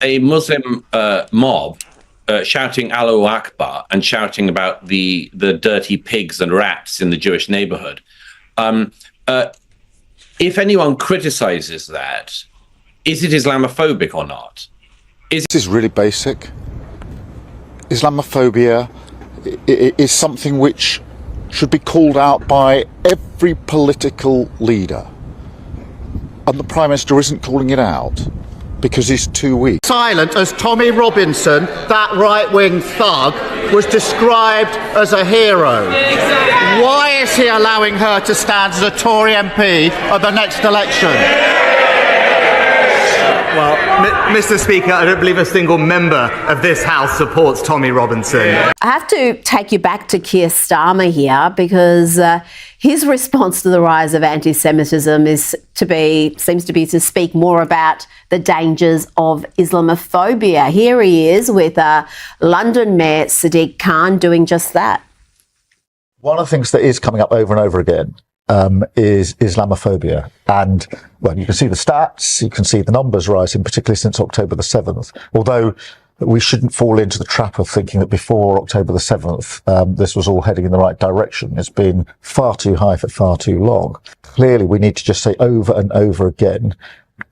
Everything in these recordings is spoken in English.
a Muslim mob shouting Allahu Akbar and shouting about the dirty pigs and rats in the Jewish neighborhood. If anyone criticizes that, is it Islamophobic or not? This is really basic. Islamophobia is something which should be called out by every political leader. And the Prime Minister isn't calling it out because he's too weak. Silent as Tommy Robinson, that right-wing thug, was described as a hero. Exactly. Why is he allowing her to stand as a Tory MP at the next election? Well, Mr. Speaker, I don't believe a single member of this House supports Tommy Robinson. I have to take you back to Keir Starmer here because his response to the rise of anti-Semitism seems to be to speak more about the dangers of Islamophobia. Here he is with London Mayor Sadiq Khan doing just that. One of the things that is coming up over and over again is Islamophobia. And, well, you can see the stats, you can see the numbers rising, particularly since October the 7th. Although we shouldn't fall into the trap of thinking that before October the 7th, this was all heading in the right direction. It's been far too high for far too long. Clearly, we need to just say over and over again,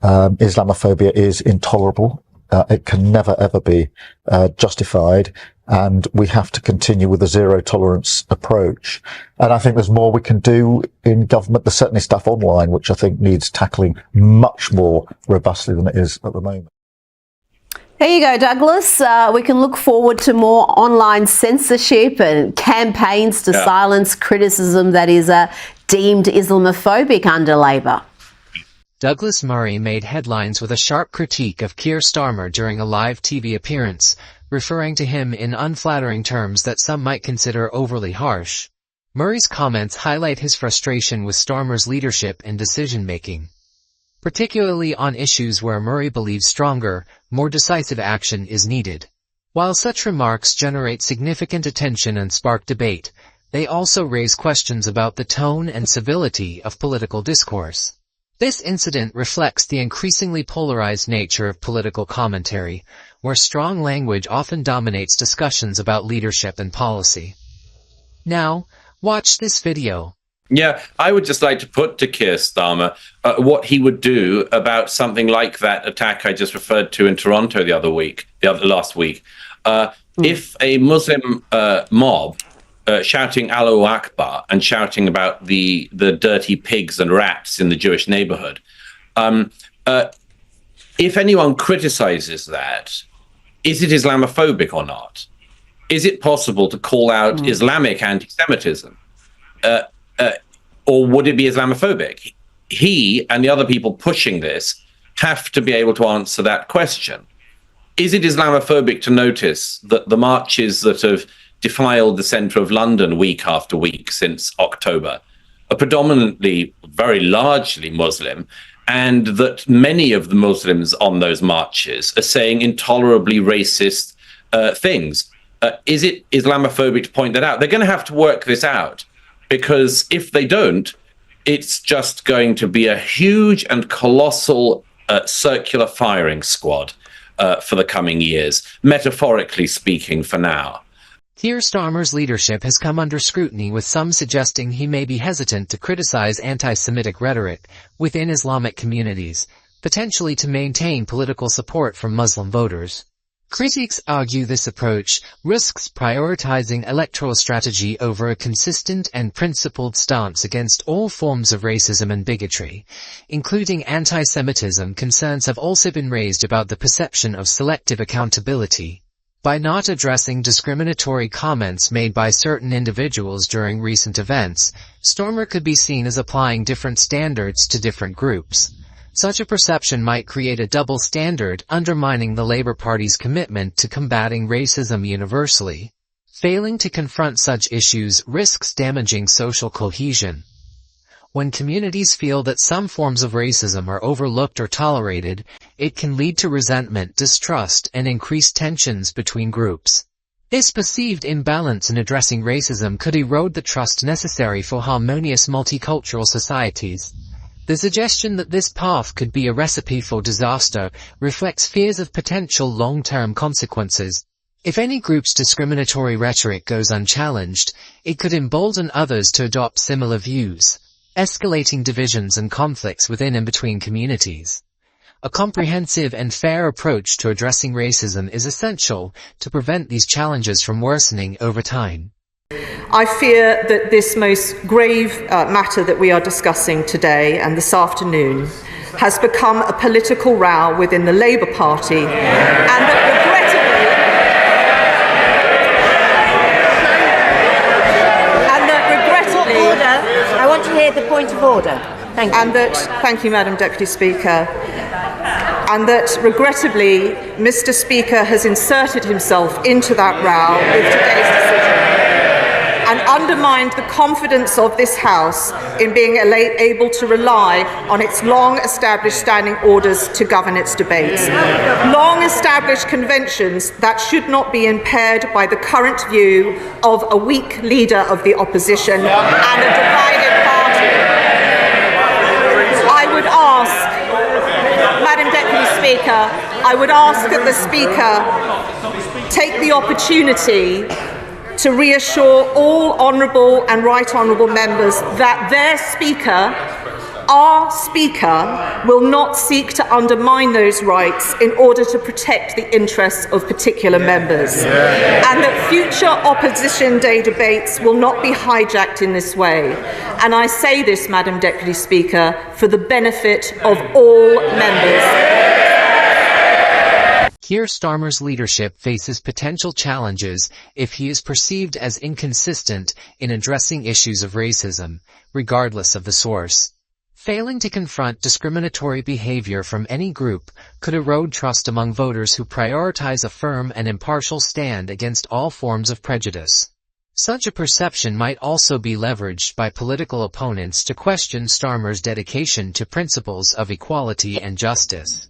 Islamophobia is intolerable. It can never, ever be justified. And we have to continue with a zero tolerance approach. And I think there's more we can do in government. There's certainly stuff online, which I think needs tackling much more robustly than it is at the moment. There you go, Douglas. We can look forward to more online censorship and campaigns to silence criticism that is deemed Islamophobic under Labor. Douglas Murray made headlines with a sharp critique of Keir Starmer during a live TV appearance, referring to him in unflattering terms that some might consider overly harsh. Murray's comments highlight his frustration with Starmer's leadership and decision-making, particularly on issues where Murray believes stronger, more decisive action is needed. While such remarks generate significant attention and spark debate, they also raise questions about the tone and civility of political discourse. This incident reflects the increasingly polarized nature of political commentary, where strong language often dominates discussions about leadership and policy. Now, watch this video. Yeah, I would just like to put to Keir Starmer what he would do about something like that attack I just referred to in Toronto last week. If a Muslim mob shouting Allahu Akbar and shouting about the dirty pigs and rats in the Jewish neighborhood, if anyone criticizes that, is it Islamophobic or not? Is it possible to call out Islamic anti-Semitism? Or would it be Islamophobic? He and the other people pushing this have to be able to answer that question. Is it Islamophobic to notice that the marches that have defiled the centre of London week after week since October are predominantly, very largely Muslim, and that many of the Muslims on those marches are saying intolerably racist things? Is it Islamophobic to point that out? They're going to have to work this out, because if they don't, it's just going to be a huge and colossal circular firing squad for the coming years, metaphorically speaking, for now. Keir Starmer's leadership has come under scrutiny, with some suggesting he may be hesitant to criticize anti-Semitic rhetoric within Islamic communities, potentially to maintain political support from Muslim voters. Critics argue this approach risks prioritizing electoral strategy over a consistent and principled stance against all forms of racism and bigotry, including anti-Semitism. Concerns have also been raised about the perception of selective accountability. By not addressing discriminatory comments made by certain individuals during recent events, Starmer could be seen as applying different standards to different groups. Such a perception might create a double standard, undermining the Labour Party's commitment to combating racism universally. Failing to confront such issues risks damaging social cohesion. When communities feel that some forms of racism are overlooked or tolerated, it can lead to resentment, distrust, and increased tensions between groups. This perceived imbalance in addressing racism could erode the trust necessary for harmonious multicultural societies. The suggestion that this path could be a recipe for disaster reflects fears of potential long-term consequences. If any group's discriminatory rhetoric goes unchallenged, it could embolden others to adopt similar views, escalating divisions and conflicts within and between communities. A comprehensive and fair approach to addressing racism is essential to prevent these challenges from worsening over time. I fear that this most grave matter that we are discussing today and this afternoon has become a political row within the Labour Party, and that regrettably... Order. I want to hear the point of order. Thank you. Thank you, Madam Deputy Speaker. And that, regrettably, Mr. Speaker has inserted himself into that row with today's decision and undermined the confidence of this House in being able to rely on its long-established standing orders to govern its debates. Long-established conventions that should not be impaired by the current view of a weak leader of the opposition and a divided party. I would ask, Madam Deputy Speaker, I would ask that the Speaker take the opportunity to reassure all honourable and right honourable members that their Speaker, our Speaker, will not seek to undermine those rights in order to protect the interests of particular members, and that future Opposition Day debates will not be hijacked in this way. And I say this, Madam Deputy Speaker, for the benefit of all members. Keir Starmer's leadership faces potential challenges if he is perceived as inconsistent in addressing issues of racism, regardless of the source. Failing to confront discriminatory behavior from any group could erode trust among voters who prioritize a firm and impartial stand against all forms of prejudice. Such a perception might also be leveraged by political opponents to question Starmer's dedication to principles of equality and justice.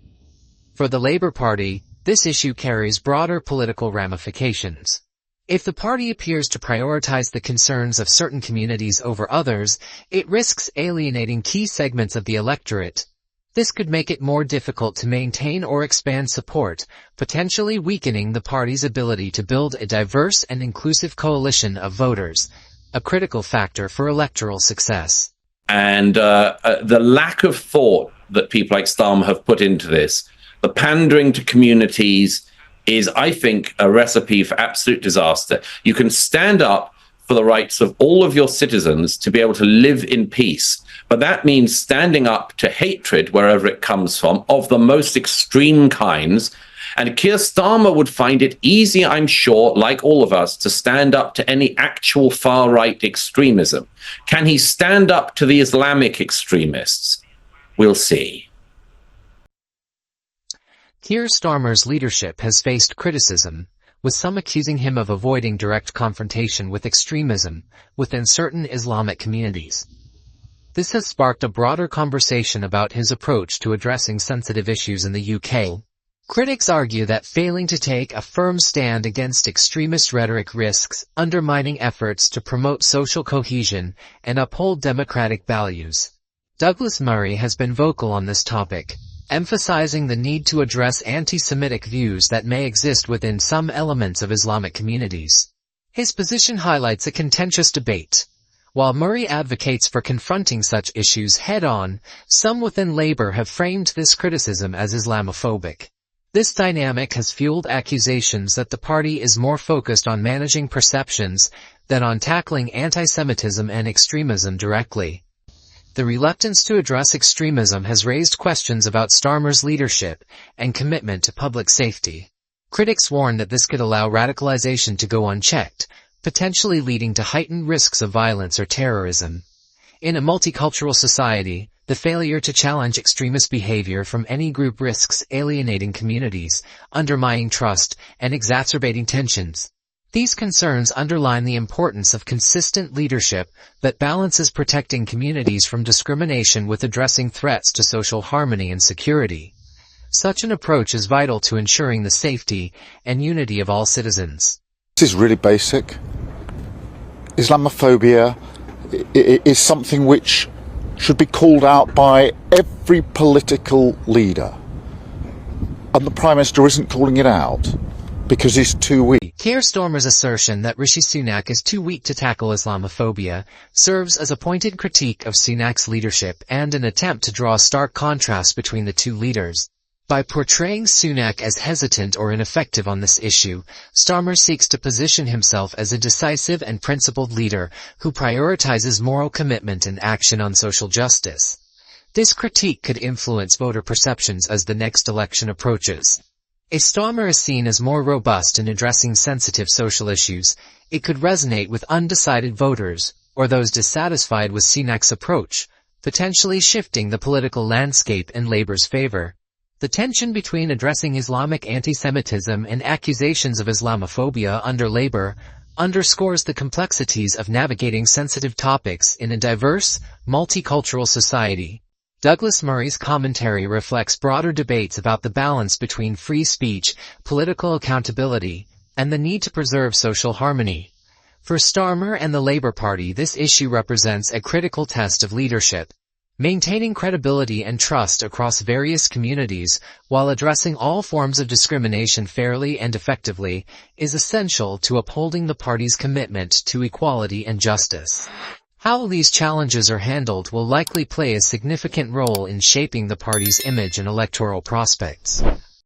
For the Labour Party, this issue carries broader political ramifications. If the party appears to prioritize the concerns of certain communities over others, it risks alienating key segments of the electorate. This could make it more difficult to maintain or expand support, potentially weakening the party's ability to build a diverse and inclusive coalition of voters, a critical factor for electoral success. And the lack of thought that people like Starmer have put into this, the pandering to communities, is, I think, a recipe for absolute disaster. You can stand up for the rights of all of your citizens to be able to live in peace, but that means standing up to hatred wherever it comes from, of the most extreme kinds. And Keir Starmer would find it easy, I'm sure, like all of us, to stand up to any actual far-right extremism. Can he stand up to the Islamic extremists? We'll see. Keir Starmer's leadership has faced criticism, with some accusing him of avoiding direct confrontation with extremism within certain Islamic communities. This has sparked a broader conversation about his approach to addressing sensitive issues in the UK. Critics argue that failing to take a firm stand against extremist rhetoric risks undermining efforts to promote social cohesion and uphold democratic values. Douglas Murray has been vocal on this topic, emphasizing the need to address anti-Semitic views that may exist within some elements of Islamic communities. His position highlights a contentious debate. While Murray advocates for confronting such issues head-on, some within Labour have framed this criticism as Islamophobic. This dynamic has fueled accusations that the party is more focused on managing perceptions than on tackling anti-Semitism and extremism directly. The reluctance to address extremism has raised questions about Starmer's leadership and commitment to public safety. Critics warn that this could allow radicalization to go unchecked, potentially leading to heightened risks of violence or terrorism. In a multicultural society, the failure to challenge extremist behavior from any group risks alienating communities, undermining trust, and exacerbating tensions. These concerns underline the importance of consistent leadership that balances protecting communities from discrimination with addressing threats to social harmony and security. Such an approach is vital to ensuring the safety and unity of all citizens. This is really basic. Islamophobia is something which should be called out by every political leader. And the Prime Minister isn't calling it out because he's too weak. Keir Starmer's assertion that Rishi Sunak is too weak to tackle Islamophobia serves as a pointed critique of Sunak's leadership and an attempt to draw a stark contrast between the two leaders. By portraying Sunak as hesitant or ineffective on this issue, Starmer seeks to position himself as a decisive and principled leader who prioritizes moral commitment and action on social justice. This critique could influence voter perceptions as the next election approaches. If Starmer is seen as more robust in addressing sensitive social issues, it could resonate with undecided voters, or those dissatisfied with Sunak's approach, potentially shifting the political landscape in Labour's favour. The tension between addressing Islamic anti-Semitism and accusations of Islamophobia under Labour underscores the complexities of navigating sensitive topics in a diverse, multicultural society. Douglas Murray's commentary reflects broader debates about the balance between free speech, political accountability, and the need to preserve social harmony. For Starmer and the Labour Party, this issue represents a critical test of leadership. Maintaining credibility and trust across various communities while addressing all forms of discrimination fairly and effectively is essential to upholding the party's commitment to equality and justice. How these challenges are handled will likely play a significant role in shaping the party's image and electoral prospects.